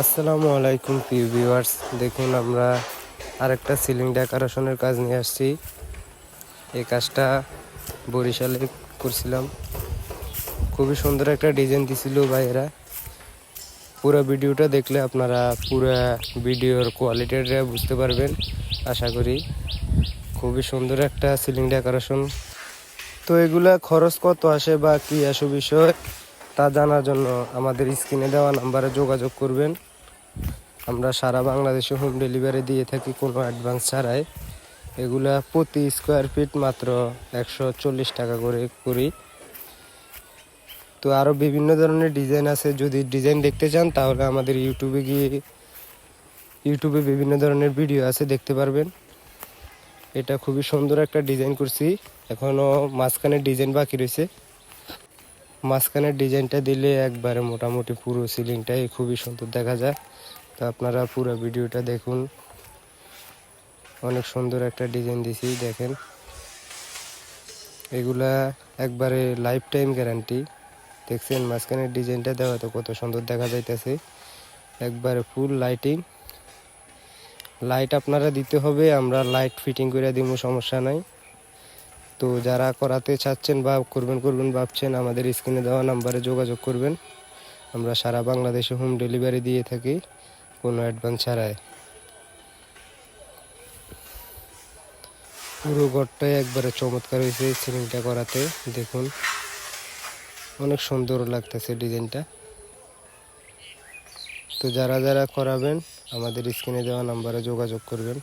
আসসালামু আলাইকুম প্রিয় ভিউয়ার্স, দেখুন আমরা আরেকটা সিলিং ডেকোরেশনের কাজ নিয়ে আসছি। এই কাজটা বরিশালে করছিলাম। খুবই সুন্দর একটা ডিজাইন দিছিল ভাইয়েরা। পুরো ভিডিওটা দেখলে আপনারা পুরো ভিডিওর কোয়ালিটিটা বুঝতে পারবেন আশা করি। খুবই সুন্দর একটা সিলিং ডেকোরেশন। তো এগুলা খরচ কত আসে বা কী আসে বিষয় তা জানার জন্য আমাদের স্ক্রিনে দেওয়া নাম্বারে যোগাযোগ করবেন। আমরা সারা বাংলাদেশে হোম ডেলিভারি দিয়ে থাকি কোনো অ্যাডভান্স ছাড়াই। এগুলা প্রতি স্কোয়ার ফিট মাত্র 140 টাকা করে করি। তো আরও বিভিন্ন ধরনের ডিজাইন আছে, যদি ডিজাইন দেখতে চান তাহলে আমাদের ইউটিউবে বিভিন্ন ধরনের ভিডিও আছে, দেখতে পারবেন। এটা খুবই সুন্দর একটা ডিজাইন করছি, এখনও মাঝখানের ডিজাইন বাকি রয়েছে। মাঝখানের ডিজাইনটা দিলে একবারে মোটামুটি পুরো সিলিংটাই খুবই সুন্দর দেখা যায়। তো আপনারা পুরো ভিডিওটা দেখুন। অনেক সুন্দর একটা ডিজাইন দিছি, দেখেন। এগুলা একবারে লাইফ টাইম গ্যারান্টি। দেখছেন মাঝখানের ডিজাইনটা দেওয়া তো কত সুন্দর দেখা যাইতেছে। একবারে ফুল লাইটিং। লাইট আপনারা দিতে হবে, আমরা লাইট ফিটিং করে দিব, সমস্যা নাই। তো যারা করাতে চাচ্ছেন বা করবেন ভাবছেন, আমাদের স্ক্রিনে দেওয়া নাম্বারে যোগাযোগ করবেন। আমরা সারা বাংলাদেশে হোম ডেলিভারি দিয়ে থাকি কোনো অ্যাডভান্স ছাড়াই। পুরো ঘরটাই একবারে চমৎকার হয়েছে সিলিংটা করাতে, দেখুন অনেক সুন্দর লাগতেছে ডিজাইনটা। তো যারা যারা করাবেন আমাদের স্ক্রিনে দেওয়া নাম্বারে যোগাযোগ করবেন।